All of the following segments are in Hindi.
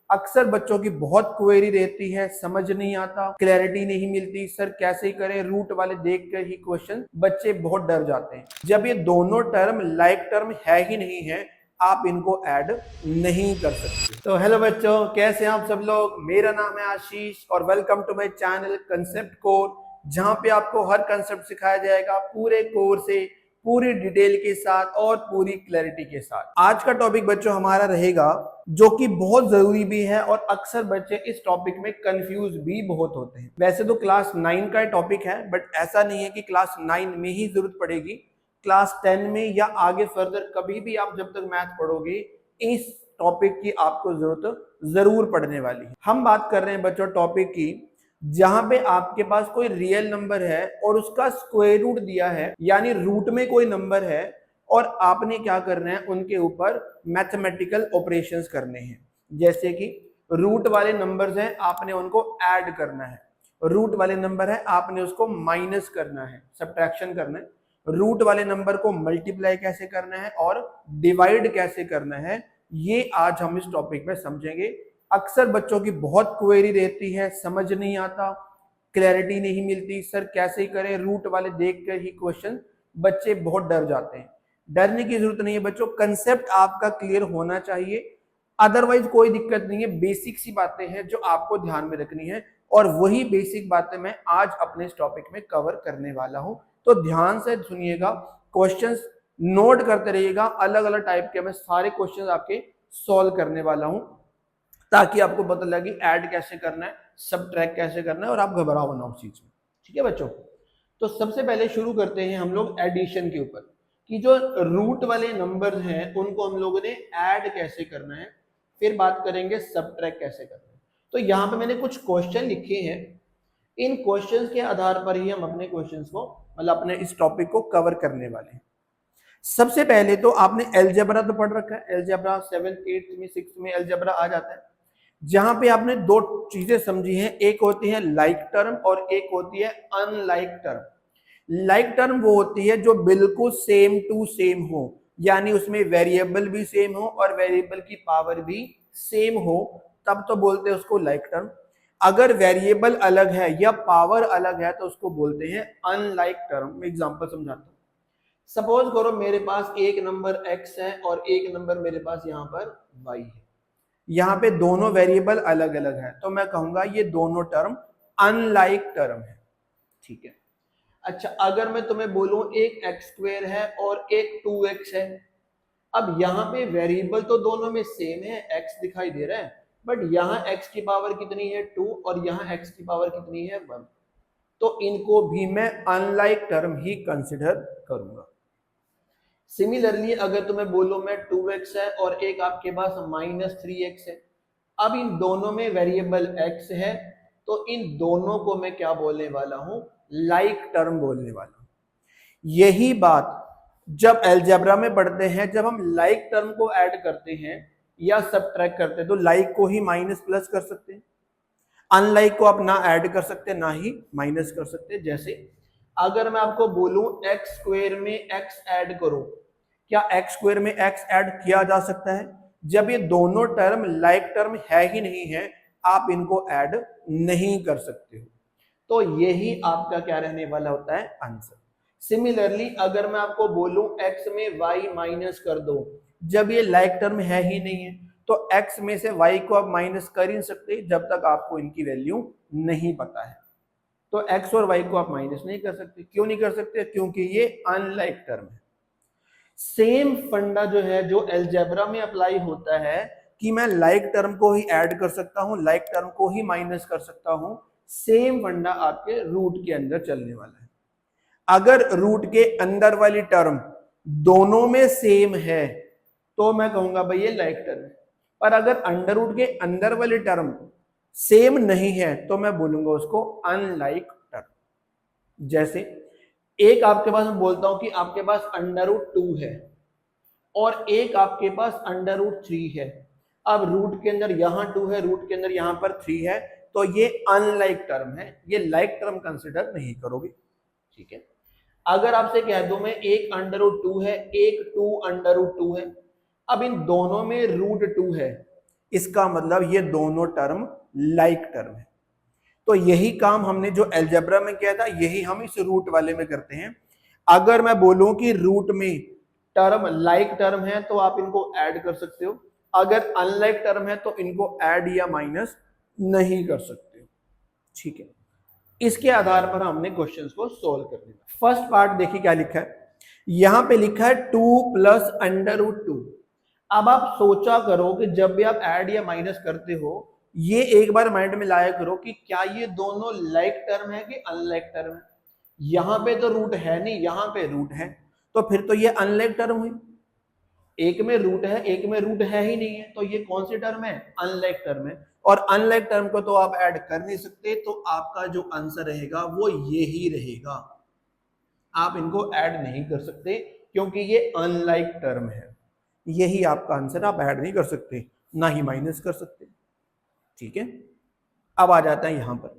अक्सर बच्चों की बहुत क्वेरी रहती है, समझ नहीं आता, क्लैरिटी नहीं मिलती, सर कैसे करें, रूट वाले देख कर ही क्वेश्चन बच्चे बहुत डर जाते हैं। जब ये दोनों टर्म लाइक टर्म है ही नहीं है, आप इनको ऐड नहीं कर सकते। तो हेलो बच्चों, कैसे हैं आप सब लोग। मेरा नाम है आशीष और welcome to my channel concept core, जहां पे आपको हर कंसेप्ट सिखाया जाएगा पूरे कोर्स से, पूरी डिटेल के साथ और पूरी क्लैरिटी के साथ। आज का टॉपिक बच्चों हमारा रहेगा जो कि बहुत जरूरी भी है और अक्सर बच्चे इस टॉपिक में कंफ्यूज भी बहुत होते हैं। वैसे तो क्लास 9 का टॉपिक है, बट ऐसा नहीं है कि क्लास 9 में ही जरूरत पड़ेगी। क्लास 10 में या आगे फर्दर कभी भी आप जब तक मैथ पढ़ोगे, इस टॉपिक की आपको जरूरत जरूर पड़ने वाली है। हम बात कर रहे हैं बच्चों टॉपिक की जहां पे आपके पास कोई रियल नंबर है और उसका स्क्वायर रूट दिया है, यानी रूट में कोई नंबर है और आपने क्या करना है, उनके ऊपर मैथमेटिकल ऑपरेशंस करने हैं। जैसे कि रूट वाले नंबर्स हैं, आपने उनको ऐड करना है। रूट वाले नंबर है, आपने उसको माइनस करना है, सब्ट्रैक्शन करना है। रूट वाले नंबर को मल्टीप्लाई कैसे करना है और डिवाइड कैसे करना है, ये आज हम इस टॉपिक में समझेंगे। अक्सर बच्चों की बहुत क्वेरी रहती है, समझ नहीं आता, क्लैरिटी नहीं मिलती, सर कैसे करें, रूट वाले देख कर ही क्वेश्चन बच्चे बहुत डर जाते हैं। डरने की जरूरत नहीं है बच्चों, कंसेप्ट आपका क्लियर होना चाहिए, अदरवाइज कोई दिक्कत नहीं है। बेसिक सी बातें हैं जो आपको ध्यान में रखनी है और वही बेसिक बातें मैं आज अपने इस टॉपिक में कवर करने वाला हूं। तो ध्यान से सुनिएगा, क्वेश्चंस नोट करते रहिएगा। अलग अलग टाइप के मैं सारे क्वेश्चंस आपके सॉल्व करने वाला हूं, ताकि आपको पता लगे ऐड कैसे करना है, सब्ट्रैक्ट कैसे करना है और आप घबराओ ना उस चीज में। ठीक है बच्चों, तो सबसे पहले शुरू करते हैं हम लोग एडिशन के ऊपर, कि जो रूट वाले नंबर हैं उनको हम लोगों ने ऐड कैसे करना है, फिर बात करेंगे सब्ट्रैक्ट कैसे करना है। तो यहाँ पे मैंने कुछ क्वेश्चन लिखे हैं, इन क्वेश्चंस के आधार पर ही हम अपने क्वेश्चंस को, मतलब अपने इस टॉपिक को कवर करने वाले हैं। सबसे पहले तो आपने एलजेब्रा तो पढ़ रखा है, एलजेब्रा 7th 8th में 6th में एलजेब्रा आ जाता है, जहां पे आपने दो चीजें समझी हैं, एक होती है लाइक टर्म और एक होती है अनलाइक टर्म। लाइक टर्म वो होती है जो बिल्कुल सेम टू सेम हो, यानी उसमें वेरिएबल भी सेम हो और वेरिएबल की पावर भी सेम हो, तब तो बोलते हैं उसको लाइक टर्म। अगर वेरिएबल अलग है या पावर अलग है तो उसको बोलते हैं अनलाइक टर्म। एग्जांपल समझाता हूं। सपोज करो मेरे पास एक नंबर x है और एक नंबर मेरे पास यहाँ पर y है, यहाँ पे दोनों वेरिएबल अलग अलग है, तो मैं कहूंगा ये दोनों टर्म अनलाइक टर्म है। ठीक है। अच्छा, अगर मैं तुम्हें बोलूं एक एक्स स्क्वायर है और एक 2x है, अब यहाँ पे वेरिएबल तो दोनों में सेम है, x दिखाई दे रहा है, बट यहाँ x की पावर कितनी है 2 और यहाँ x की पावर कितनी है 1, तो इनको भी मैं अनलाइक टर्म ही कंसिडर करूंगा। सिमिलरली अगर तुम्हें बोलो मैं 2x है और एक आपके पास -3x है, अब इन दोनों में वेरिएबल x है, तो इन दोनों को मैं क्या बोलने वाला हूं, लाइक टर्म बोलने वाला हूं। यही बात जब अलजेब्रा में पढ़ते हैं, जब हम लाइक टर्म को ऐड करते हैं या सब्ट्रैक्ट करते हैं, तो लाइक को ही माइनस प्लस कर सकते हैं, अनलाइक को आप ना ऐड कर सकते ना ही माइनस कर सकते। जैसे अगर मैं आपको बोलूं एक्स स्क्वायर में x ऐड करो, क्या एक्स स्क्वायर में x ऐड किया जा सकता है? जब ये दोनों टर्म लाइक टर्म है ही नहीं है, आप इनको ऐड नहीं कर सकते हो। तो यही आपका क्या रहने वाला होता है, आंसर। सिमिलरली अगर मैं आपको बोलूं x में y माइनस कर दो, जब ये लाइक टर्म है ही नहीं है, तो x में से y को आप माइनस कर ही नहीं सकते जब तक आपको इनकी वैल्यू नहीं पता है। तो x और y को आप माइनस नहीं कर सकते। क्यों नहीं कर सकते? क्योंकि ये अनलाइक टर्म है। सेम फंडा जो है, जो अलजेब्रा में अप्लाई होता है, कि मैं लाइक टर्म को ही ऐड कर सकता हूं, लाइक टर्म को ही माइनस कर सकता हूं, सेम फंडा आपके रूट के अंदर चलने वाला है। अगर रूट के अंदर वाली टर्म दोनों में सेम है तो मैं कहूंगा भाई ये लाइक टर्म है, और अगर अंडर रूट के अंदर वाली टर्म सेम नहीं है तो मैं बोलूंगा उसको अनलाइक टर्म। जैसे एक आपके पास, मैं बोलता हूं कि आपके पास √2 है और एक आपके पास √3 है। अब रूट के अंदर यहां 2 है, रूट के अंदर यहां पर 3 है, तो ये अनलाइक टर्म है, ये लाइक टर्म कंसिडर नहीं करोगे। ठीक है। अगर आपसे कह दूं मैं एक √2 है, एक 2 √2 है, अब इन दोनों में √2 है, इसका मतलब ये दोनों टर्म लाइक टर्म है। तो यही काम हमने जो अलजेब्रा में किया था यही हम इस रूट वाले में करते हैं। अगर मैं बोलूं कि रूट में टर्म लाइक टर्म है तो आप इनको ऐड कर सकते हो, अगर अनलाइक टर्म है तो इनको ऐड या माइनस नहीं कर सकते हो। ठीक है, इसके आधार पर हमने क्वेश्चंस को सोल्व कर लिया। फर्स्ट पार्ट देखिए क्या लिखा है, यहां पे लिखा है 2 प्लस अंडर रूट 2। अब आप सोचा करो कि जब भी आप ऐड या माइनस करते हो ये एक बार माइंड में लाया करो कि क्या ये दोनों लाइक टर्म है कि अनलाइक टर्म है। यहां पे तो रूट है नहीं, यहां पे रूट है, तो फिर तो ये अनलाइक टर्म हुई। एक में रूट है एक में रूट है ही नहीं है, तो ये कौन सी टर्म है, अनलाइक टर्म है। और अनलाइक टर्म को तो आप ऐड कर नहीं सकते, तो आपका जो आंसर रहेगा वो ये ही रहेगा। आप इनको ऐड नहीं कर सकते क्योंकि ये अनलाइक टर्म है, यही आपका आंसर। आप ऐड नहीं कर सकते ना ही माइनस कर सकते। ठीक है, अब आ जाता है यहां पर।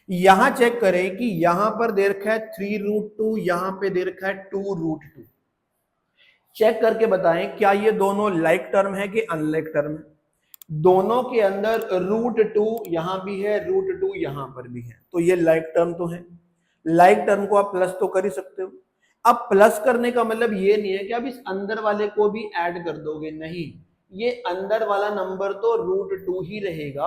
यहां चेक करें कि यहां पर दे रखा है 3√2, यहां पे दे रखा है 2√2। चेक करके बताएं क्या ये दोनों लाइक टर्म है कि अनलाइक टर्म है। दोनों के अंदर √2 यहां भी है, √2 यहां पर भी है, तो ये लाइक टर्म तो है। लाइक टर्म को आप प्लस तो कर ही सकते हो। अब प्लस करने का मतलब ये नहीं है कि आप इस अंदर वाले को भी ऐड कर दोगे, नहीं, ये अंदर वाला नंबर तो √2 ही रहेगा।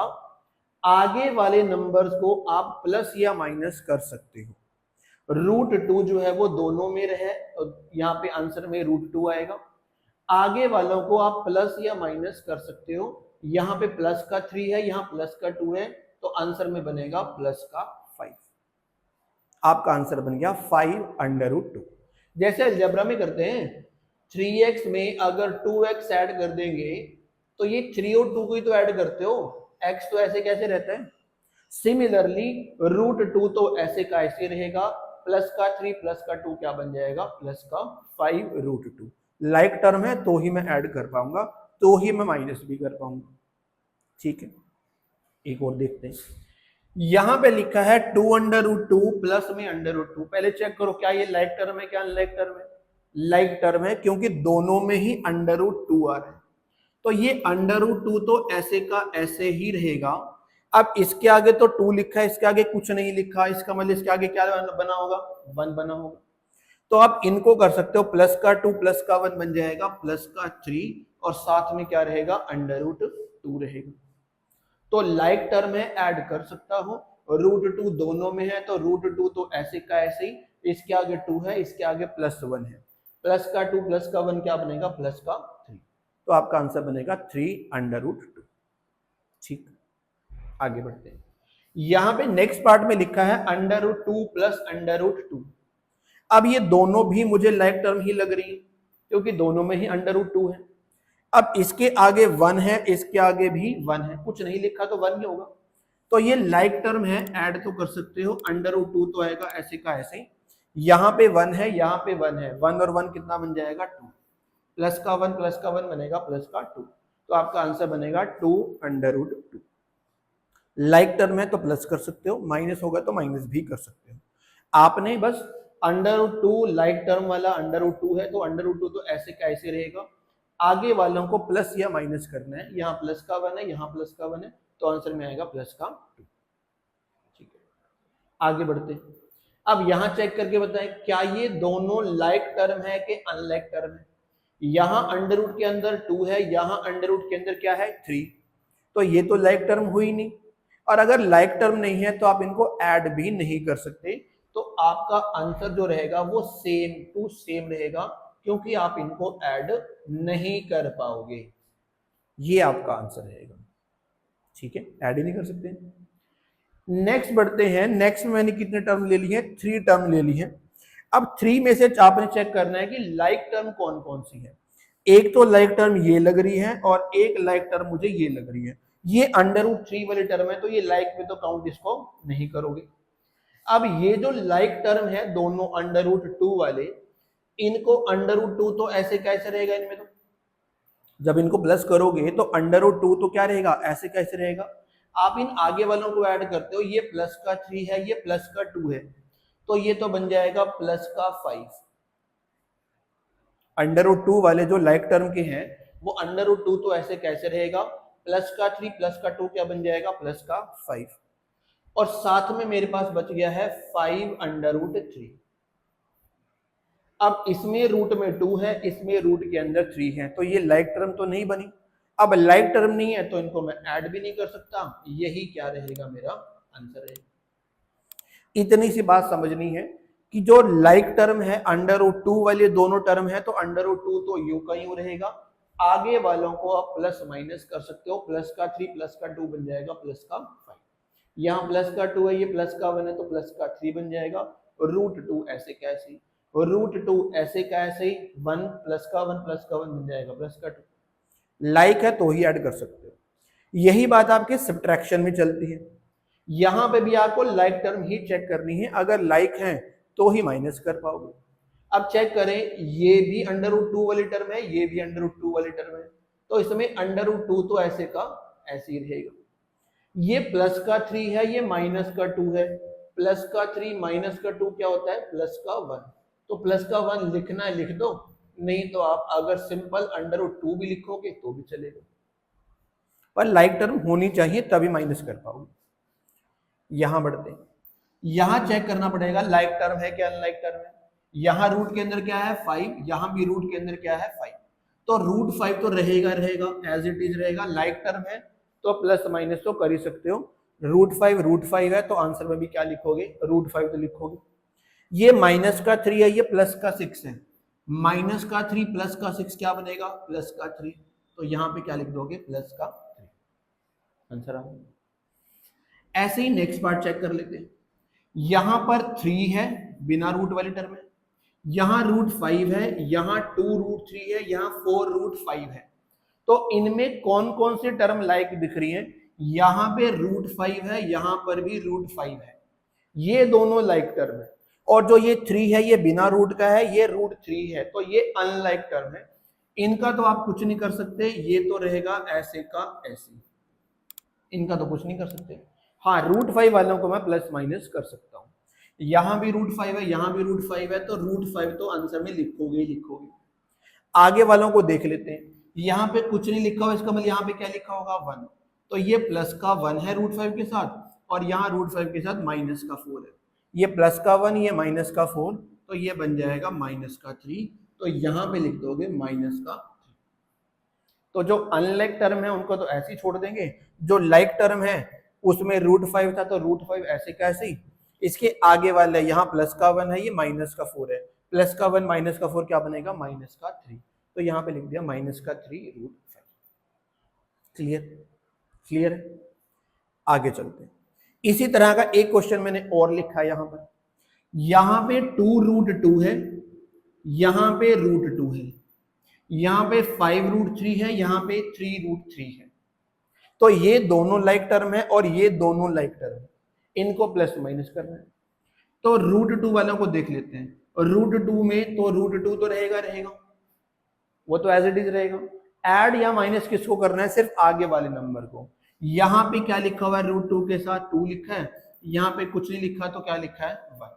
आगे वाले नंबर्स को आप प्लस या माइनस कर सकते हो। √2 जो है वो दोनों में रहे, तो यहाँ पे आंसर में √2 आएगा। आगे वालों को आप प्लस या माइनस कर सकते हो। यहाँ पे प्लस का 3 है, यहाँ प्लस का 2 है, तो आंसर में बनेगा प्लस का 5। आपका आंसर बन गया 5√2। जैसे अलजेब्रा में करते हैं, 3x में अगर 2x ऐड कर देंगे तो ये 3 और 2 को ही तो ऐड करते हो, x तो ऐसे कैसे रहता है। सिमिलरली √2 तो ऐसे का ऐसे रहेगा, प्लस का 3 प्लस का 2 क्या बन जाएगा, प्लस का 5√2। लाइक टर्म है तो ही मैं ऐड कर पाऊंगा, तो ही मैं माइनस भी कर पाऊंगा। ठीक है, एक और देखते हैं। यहां पे लिखा है 2√2 प्लस में √2। पहले चेक करो क्या ये लाइक टर्म है क्या अनलाइक टर्म है। लाइक टर्म है क्योंकि दोनों में ही √2 आ रहा है, तो ये √2 तो ऐसे का ऐसे ही रहेगा। अब इसके आगे तो 2 लिखा है, इसके आगे कुछ नहीं लिखा, इसका मतलब इसके आगे क्या बना होगा, 1 बना होगा। तो आप इनको कर सकते हो, प्लस का 2 प्लस का 1 बन जाएगा प्लस का 3, और साथ में क्या रहेगा, √2 रहेगा। तो लाइक टर्म है, ऐड कर सकता हूं। √2 दोनों में है, तो √2 तो ऐसे का ऐसे ही, इसके आगे 2 है, इसके आगे +1 है, प्लस का 2 प्लस का 1 क्या बनेगा, प्लस का 3। तो आपका आंसर बनेगा 3√2। ठीक, आगे बढ़ते हैं। यहां पे नेक्स्ट पार्ट में लिखा है √2 प्लस √2। अब ये दोनों भी मुझे लाइक टर्म ही लग रही है क्योंकि दोनों में ही √2 है। अब इसके आगे 1 है, इसके आगे भी 1 है, कुछ नहीं लिखा तो 1 ही होगा, तो ये लाइक टर्म है, ऐड तो कर सकते हो। √2 तो आएगा ऐसे का ऐसे, यहाँ पे 1 है, यहाँ पे 1 है, 1 और 1 कितना बन जाएगा, 2, प्लस का 1 बनेगा प्लस का 2, तो आपका आंसर बनेगा 2√2। लाइक टर्म है तो प्लस कर सकते हो, माइनस होगा तो माइनस भी कर सकते हो। आपने बस √2 लाइक टर्म वाला √2 है, तो √2 तो ऐसे का ऐसे रहेगा। आगे वालों को प्लस या माइनस करना है, यहाँ प्लस का 1 है, यहाँ प्लस का 1 है, तो आंसर में आएगा प्लस का 2। ठीक है, आगे बढ़ते हैं। अब यहां चेक करके बताएं क्या ये दोनों लाइक टर्म है कि अनलाइक टर्म है। यहां अंडर रूट के अंदर 2 है, यहां अंडर रूट के अंदर क्या है, 3, तो ये तो लाइक टर्म हुई नहीं। और अगर लाइक टर्म नहीं है तो आप इनको ऐड भी नहीं कर सकते, तो आपका आंसर जो रहेगा वो सेम टू सेम रहेगा, क्योंकि आप इनको ऐड नहीं कर पाओगे। ये आपका आंसर रहेगा। ठीक है, ऐड ही नहीं कर सकते। नेक्स्ट बढ़ते हैं। नेक्स्ट में मैंने कितने टर्म ले लिए, 3 टर्म ले ली है। अब 3 में से आपने चेक करना है कि लाइक टर्म कौन कौन सी है। एक तो लाइक टर्म ये लग रही है और एक लाइक टर्म मुझे ये लग रही है। ये √3 वाली टर्म है, तो ये लाइक में तो काउंट इसको नहीं करोगे। अब ये जो लाइक टर्म है दोनों √2 वाले, इनको √2 तो ऐसे कैसे रहेगा, इनमें तो जब इनको प्लस करोगे तो √2 तो क्या रहेगा, ऐसे कैसे रहेगा। आप इन आगे वालों को ऐड करते हो, ये प्लस का 3 है, ये प्लस का 2 है, तो ये तो बन जाएगा प्लस का 5। √2 वाले जो लाइक टर्म के हैं वो √2 तो ऐसे कैसे रहेगा, प्लस का 3 प्लस का 2 क्या बन जाएगा, प्लस का 5, और साथ में मेरे पास बच गया है 5√3। अब इसमें रूट में 2 है, इसमें रूट के अंदर 3 है, तो ये लाइक टर्म तो नहीं बनी। अब लाइक टर्म नहीं है तो इनको मैं ऐड भी नहीं कर सकता, यही क्या रहेगा, मेरा आंसर है। इतनी सी बात समझनी है कि जो लाइक टर्म है √2 वाले दोनों टर्म है, तो √2 तो यू का यूं रहेगा, आगे वालों को आप प्लस माइनस कर सकते हो, प्लस का 3 प्लस का 2 बन जाएगा प्लस का 5, यहाँ प्लस का 2 है, ये प्लस का 1 है, तो प्लस का 3 बन जाएगा, √2 ऐसे कैसे, √2 ऐसे कैसे, 1 प्लस का 1 प्लस का 1 बन जाएगा प्लस का 2, लाइक है तो ही ऐड कर सकते हो। यही बात आपके सब्ट्रैक्शन में चलती है, यहां पे भी आपको लाइक टर्म ही चेक करनी है, अगर लाइक है तो ही माइनस कर पाओगे। अब चेक करें, ये भी √2 वाली टर्म है, ये भी √2 वाली टर्म है, तो इसमें √2 तो ऐसे का ऐसे ही रहेगा। ये प्लस का 3 है, ये माइनस का 2 है, प्लस का 3 माइनस का 2 क्या होता है, प्लस का 1, तो प्लस का 1 लिखना है लिख दो, नहीं तो आप अगर सिंपल √2 भी लिखोगे तो भी चलेगा, पर लाइक टर्म होनी चाहिए तभी माइनस कर पाओगे। यहां बढ़ते हैं, यहां चेक करना पड़ेगा लाइक टर्म है क्या अनलाइक टर्म है। यहां रूट के अंदर क्या है 5, यहां भी रूट के अंदर क्या है 5, तो √5 तो रहेगा एज इट इज रहेगा, लाइक टर्म है तो प्लस माइनस तो कर ही सकते हो, √5 है तो आंसर में भी क्या लिखोगे, √5 तो लिखोगे। ये माइनस का 3 है, ये प्लस का 6 है, माइनस का 3 प्लस का 6 क्या बनेगा, प्लस का 3, तो यहां पे क्या लिख दोगे, प्लस का 3, आंसर आ गया। ऐसे ही नेक्स्ट पार्ट चेक कर लेते हैं, यहां पर 3 है बिना रूट वाली टर्म है, यहां √5 है, यहां 2√3 है, यहां 4√5 है, तो इनमें कौन कौन सी टर्म लाइक दिख रही है, यहां पे √5 है, यहां पर भी √5 है, ये दोनों लाइक टर्म है, और जो ये 3 है ये बिना रूट का है, ये √3 है, तो ये अनलाइक टर्म है, इनका तो आप कुछ नहीं कर सकते, ये तो रहेगा ऐसे का ऐसे, इनका तो कुछ नहीं कर सकते। हाँ, √5 वालों को मैं प्लस माइनस कर सकता हूं, यहां भी √5 है, यहां भी √5 है, तो √5 तो आंसर में लिखोगे ही लिखोगे। आगे वालों को देख लेते हैं, यहां पे कुछ नहीं लिखा हुआ, इसका मतलब यहां पे क्या लिखा होगा 1, तो ये प्लस का 1 है √5 के साथ, और यहाँ √5 के साथ माइनस का 4 है, ये प्लस का 1 ये माइनस का 4, तो ये बन जाएगा माइनस का 3, तो यहां पे लिख दोगे माइनस का 3। तो जो अनलाइक टर्म है उनको तो ऐसे ही छोड़ देंगे, जो लाइक टर्म है उसमें √5 था तो √5 ऐसे कैसे, इसके आगे वाला यहाँ प्लस का 1 है, ये माइनस का 4 है, प्लस का 1 माइनस का 4 क्या बनेगा, माइनस का 3, तो यहाँ पे लिख दिया माइनस का 3 √5। क्लियर है, आगे चलते हैं। इसी तरह का एक क्वेश्चन मैंने और लिखा है, यहाँ पे 2√2 है, यहाँ पे √2 है, यहाँ पे 5√3 है, यहाँ पे 3√3 है, तो ये दोनों लाइक टर्म है और ये दोनों लाइक टर्म है, इनको प्लस माइनस करना है। तो √2 वालों को देख लेते हैं, √2 में तो √2 तो रहेगा, वो तो एज इट इज रहेगा, ऐड या माइनस किसको करना है, सिर्फ आगे वाले नंबर को। यहाँ पे क्या लिखा हुआ है, √2 के साथ 2 लिखा है, यहाँ पे कुछ नहीं लिखा तो क्या लिखा है 1,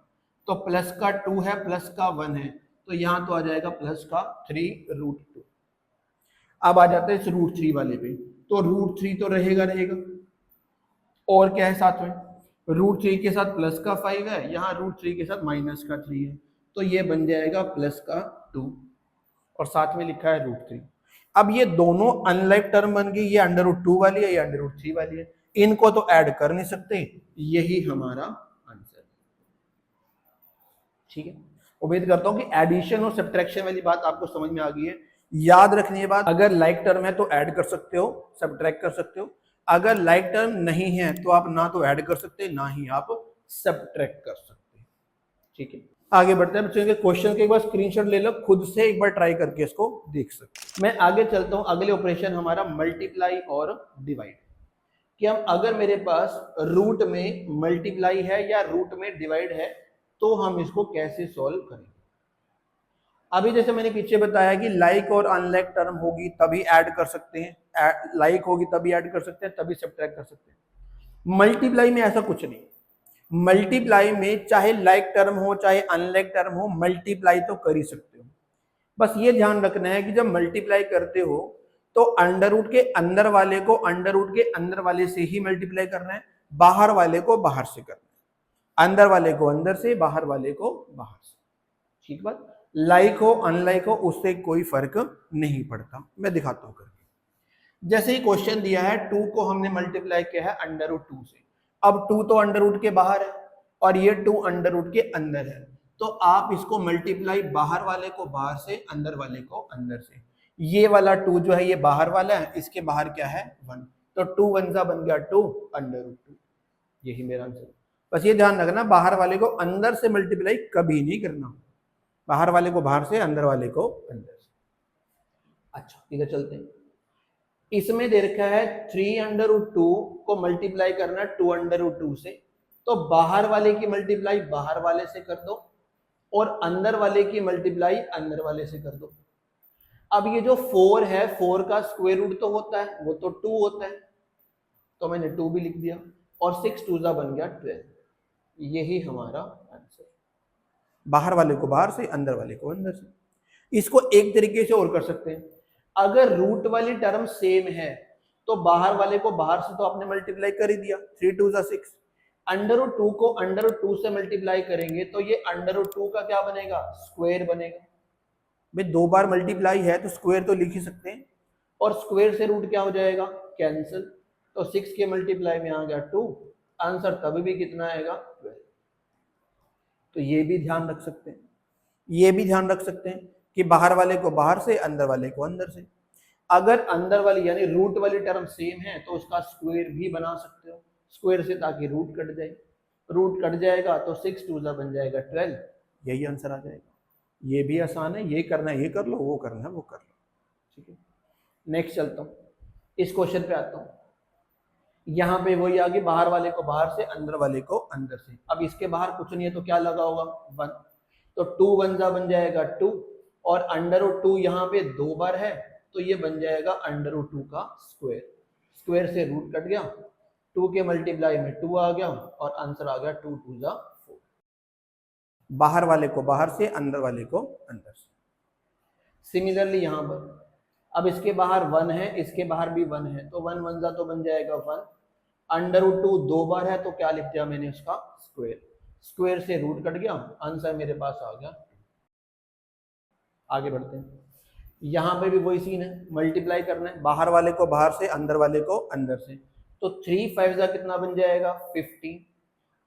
तो प्लस का 2 है प्लस का 1 है, तो यहाँ तो आ जाएगा प्लस का 3√2। अब आ जाते हैं इस √3 वाले पे, तो √3 तो रहेगा, और क्या है साथ में, √3 के साथ प्लस का 5 है, यहाँ √3 के साथ माइनस का 3 है, तो ये बन जाएगा प्लस का 2, और साथ में लिखा है √3। अब ये दोनों अनलाइक टर्म बन गई, ये √2 वाली है, ये √3 वाली है, इनको तो ऐड कर नहीं सकते, यही हमारा आंसर। ठीक है, उम्मीद करता हूं कि एडिशन और सब्ट्रैक्शन वाली बात आपको समझ में आ गई है। याद रखनी है बात, अगर लाइक टर्म है तो ऐड कर सकते हो, सब्ट्रैक्ट कर सकते हो, अगर लाइक टर्म नहीं है तो आप ना तो ऐड कर सकते ना ही आप सब्ट्रैक्ट कर सकते। ठीक है, आगे बढ़ते हैं बच्चों के क्वेश्चन के एक बार स्क्रीनशॉट ले लो, खुद से एक बार ट्राई करके इसको देख सकते। मैं आगे चलता हूं, अगले ऑपरेशन हमारा मल्टीप्लाई और डिवाइड, कि हम अगर मेरे पास रूट में मल्टीप्लाई है या रूट में डिवाइड है तो हम इसको कैसे सॉल्व करेंगे। अभी जैसे मैंने पीछे बताया कि लाइक और अनलाइक टर्म होगी तभी ऐड कर सकते हैं, लाइक होगी तभी ऐड कर सकते हैं, तभी सब्ट्रैक्ट कर सकते हैं। मल्टीप्लाई में ऐसा कुछ नहीं, मल्टीप्लाई में चाहे लाइक टर्म हो चाहे अनलाइक टर्म हो, मल्टीप्लाई तो कर ही सकते हो। बस ये ध्यान रखना है कि जब मल्टीप्लाई करते हो तो तो अंडर रूट के अंदर वाले को अंडर रूट के अंदर वाले से ही मल्टीप्लाई करना है, बाहर वाले को बाहर से करना है, अंदर वाले को अंदर से, बाहर वाले को बाहर से। ठीक बात। लाइक हो अनलाइक हो उससे कोई फर्क नहीं पड़ता। मैं दिखाता हूं करके। जैसे ही क्वेश्चन दिया है 2 को हमने मल्टीप्लाई किया है अंडर रूट 2 से। अब 2 तो अंडर रूट के बाहर है और ये 2 अंडर रूट के अंदर है, तो आप इसको मल्टीप्लाई बाहर वाले को बाहर से, अंदर वाले को अंदर से। ये वाला 2 जो है ये बाहर वाला है, इसके बाहर क्या है 1, तो 2 1 जा बन गया 2 अंडर रूट 2। यही मेरा आंसर। बस ये ध्यान रखना बाहर वाले को अंदर से मल्टीप्लाई कभी नहीं करना, बाहर वाले को बाहर से, अंदर वाले को अंदर से। अच्छा इधर चलते हैं। इसमें दे रखा है 3 अंडर रूट 2 को मल्टीप्लाई करना 2 अंडर रूट 2 से, तो बाहर वाले की मल्टीप्लाई बाहर वाले से कर दो और अंदर वाले की मल्टीप्लाई अंदर वाले से कर दो। अब ये जो 4 है 4 का स्क्वायर रूट तो होता है, वो तो 2 होता है, तो मैंने 2 भी लिख दिया और 6 2 जा बन गया 12। यही हमारा आंसर। बाहर वाले को बाहर से, अंदर वाले को अंदर से। इसको एक तरीके से और कर सकते हैं, अगर रूट वाली टर्म सेम है तो बाहर वाले को बाहर से तो आपने मल्टीप्लाई कर ही दिया, 3 2 जा 6। अंडर रूट 2 को अंडर रूट 2 से मल्टीप्लाई करेंगे तो ये अंडर रूट 2 का क्या बनेगा, स्क्वायर बनेगा। भाई 2 बार मल्टीप्लाई है तो स्क्वायर तो लिख ही सकते हैं, और स्क्वायर से रूट क्या हो जाएगा, कैंसिल। तो 6 के मल्टीप्लाई में आ गया 2, आंसर तब भी कितना आएगा 12। तो ये भी ध्यान रख सकते हैं, ये भी ध्यान रख सकते हैं कि बाहर वाले को बाहर से, अंदर वाले को अंदर से। अगर अंदर वाली यानी रूट वाली टर्म सेम है तो उसका स्क्वायर भी बना सकते हो, स्क्वायर से, ताकि रूट कट जाए। रूट कट जाएगा तो 6 2 जा बन जाएगा 12, यही आंसर आ जाएगा। ये भी आसान है, ये करना है ये कर लो, वो करना है वो कर लो। ठीक है, नेक्स्ट चलता हूँ, इस क्वेश्चन पे आता हूँ। यहाँ पे वही आ गई, बाहर वाले को बाहर से, अंदर वाले को अंदर से। अब इसके बाहर कुछ नहीं है तो क्या लगा होगा 1, तो 2 1 जा बन जाएगा 2, और अंडर रूट 2 यहाँ पे 2 बार है तो ये बन जाएगा अंडर रूट 2 का स्क्वायर। स्क्वायर से रूट कट गया, 2 के मल्टीप्लाई में 2 आ गया और आंसर आ गया 2 2 जा 4। बाहर वाले को बाहर से, अंदर वाले को अंदर से। सिमिलरली यहाँ पर अब इसके बाहर 1 है, इसके बाहर भी 1 है, तो 1 1 जा तो बन जाएगा 1। अंडर रूट 2 2 बार है तो क्या लिख दिया मैंने, उसका स्क्वायर। स्क्वायर से रूट कट गया, आंसर मेरे पास आ गया। आगे बढ़ते हैं। यहाँ पे भी वही सीन है, मल्टीप्लाई करना है, बाहर वाले को बाहर से, अंदर वाले को अंदर से। तो 3 5 जा कितना बन जाएगा 15,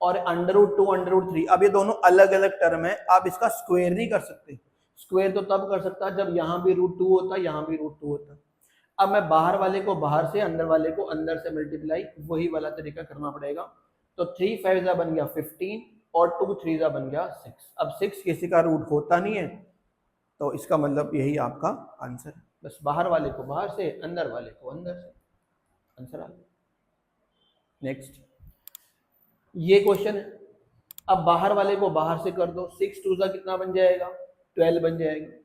और अंडर रूट 2 अंडर रूट 3। अब ये दोनों अलग अलग टर्म है, आप इसका स्क्वायर नहीं कर सकते। स्क्वायर तो तब कर सकता है जब यहाँ भी रूट 2 होता, यहाँ भी रूट 2 होता। अब मैं बाहर वाले को बाहर से, अंदर वाले को अंदर से मल्टीप्लाई, वही वाला तरीका करना पड़ेगा। तो 3 5 जा बन गया 15 और 2 3 जा बन गया 6। अब 6 किसी का रूट होता नहीं है, तो इसका मतलब यही आपका आंसर है। बस बाहर वाले को बाहर से, अंदर वाले को अंदर से, आंसर आ गया। नेक्स्ट ये क्वेश्चन है, अब बाहर वाले को बाहर से कर दो, 6 2 जा कितना बन जाएगा 12 बन जाएगा।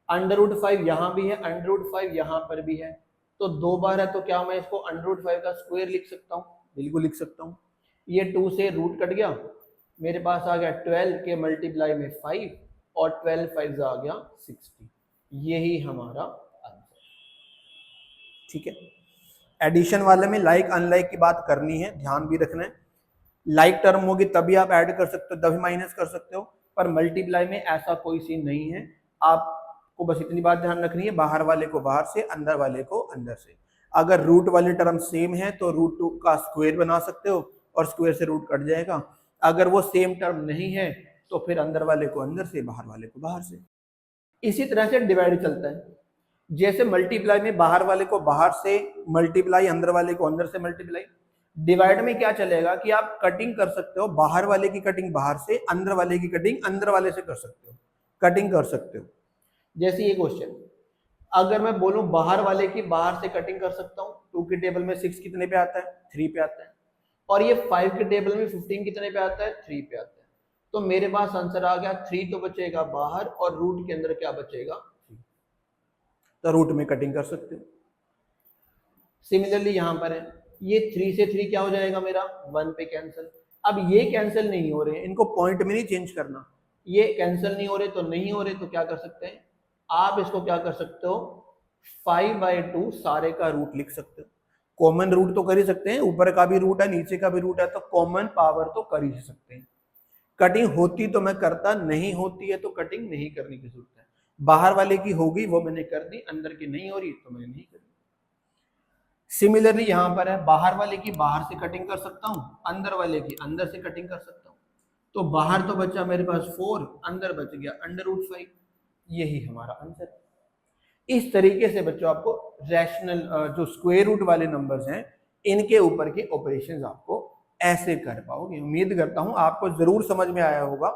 अंडर रूट 5 यहाँ भी है, अंडर रूट 5 यहाँ पर भी है, तो 2 बार है तो क्या मैं इसको अंडर रूट 5 का स्क्वायर लिख सकता हूँ, बिल्कुल लिख सकता हूँ। ये 2 से रूट कट गया, मेरे पास आ गया 12 के मल्टीप्लाई में 5 और 12 5 आ गया 60। यही हमारा आंसर। ठीक है, एडिशन वाले में लाइक अनलाइक की बात करनी है, ध्यान भी रखना है। लाइक टर्म होगी तभी आप ऐड कर सकते हो, तभी माइनस कर सकते हो, पर मल्टीप्लाई में ऐसा कोई सीन नहीं है। आपको बस इतनी बात ध्यान रखनी है, बाहर वाले को बाहर से, अंदर वाले को अंदर से। अगर रूट वाली टर्म सेम है तो रूट 2 का स्क्वायर बना सकते हो और स्क्वायर से रूट कट जाएगा। अगर वो सेम टर्म नहीं है तो फिर अंदर वाले को अंदर से, बाहर वाले को बाहर से। इसी तरह से डिवाइड चलता है, जैसे मल्टीप्लाई में बाहर वाले को बाहर से मल्टीप्लाई, अंदर वाले को अंदर से मल्टीप्लाई। डिवाइड में क्या चलेगा कि आप कटिंग कर सकते हो, बाहर वाले की कटिंग बाहर से, अंदर वाले की कटिंग अंदर वाले से कर सकते हो, कटिंग कर सकते हो। जैसे ये क्वेश्चन, अगर मैं बोलूं बाहर वाले की बाहर से कटिंग कर सकता हूं, 2 के टेबल में 6 कितने पे आता है 3 पे आता है, और ये 5 के टेबल में 15 कितने पे आता है 3 पे आता है, तो मेरे पास आंसर आ गया 3 तो बचेगा बाहर और रूट के अंदर क्या बचेगा 3, तो रूट में कटिंग कर सकते हो। सिमिलरली यहां पर है, ये 3 से 3 क्या हो जाएगा मेरा 1 पे कैंसिल। अब ये कैंसिल नहीं हो रहे, इनको पॉइंट में नहीं चेंज करना, ये कैंसिल नहीं हो रहे तो नहीं हो रहे, तो क्या कर सकते हैं आप, इसको क्या कर सकते हो 5/2 सारे का रूट लिख सकते हो। कॉमन रूट तो कर ही सकते हैं, ऊपर का भी रूट है नीचे का भी रूट है, तो कॉमन पावर तो कर ही सकते हैं। कटिंग होती तो मैं करता, नहीं होती है तो कटिंग नहीं करने की जरूरत है। बाहर वाले की होगी वो मैंने कर दी, अंदर की नहीं हो रही तो मैंने नहीं करी। सिमिलरली यहां पर है, बाहर वाले की बाहर से कटिंग कर सकता हूं, अंदर वाले की अंदर से कटिंग कर सकता हूं। तो बाहर तो बचा मेरे पास 4, अंदर बच गया √5। यही हमारा आंसर है। इस तरीके से बच्चों आपको रैशनल जो स्क्वायर रूट वाले नंबर्स हैं इनके ऊपर के ऑपरेशंस आपको ऐसे कर पाओगे। उम्मीद करता हूं आपको जरूर समझ में आया होगा।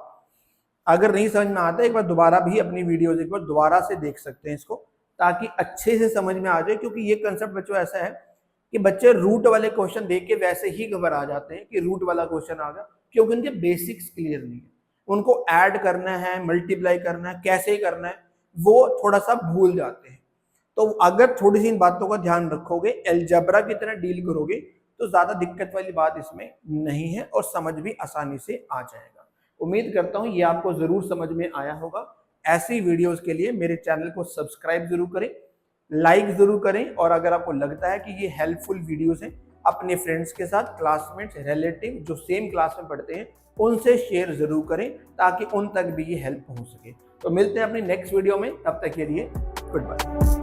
अगर नहीं समझ में आता एक बार दोबारा भी अपनी वीडियोस एक बार दोबारा से देख सकते हैं इसको, ताकि अच्छे से समझ में आ जाए। क्योंकि ये कंसेप्ट बच्चों ऐसा है कि बच्चे रूट वाले क्वेश्चन देख के वैसे ही घबरा जाते हैं कि रूट वाला क्वेश्चन आ गया, क्योंकि उनके बेसिक्स क्लियर नहीं है। उनको ऐड करना है, मल्टीप्लाई करना है, कैसे करना है वो थोड़ा सा भूल जाते हैं। तो अगर थोड़ी सी इन बातों का ध्यान रखोगे, अलजेब्रा की तरह डील करोगे, तो ज्यादा दिक्कत वाली बात इसमें नहीं है और समझ भी आसानी से आ जाएगा। उम्मीद करता हूं ये आपको जरूर समझ में आया होगा। ऐसी वीडियोस के लिए मेरे चैनल को सब्सक्राइब जरूर करें, लाइक जरूर करें, और अगर आपको लगता है कि ये हेल्पफुल वीडियोस हैं, अपने फ्रेंड्स के साथ, क्लासमेट्स, रिलेटिव जो सेम क्लास में पढ़ते हैं उनसे शेयर जरूर करें, ताकि उन तक भी ये हेल्प हो सके। तो मिलते हैं अपनी नेक्स्ट वीडियो में, तब तक के लिए गुड बाय।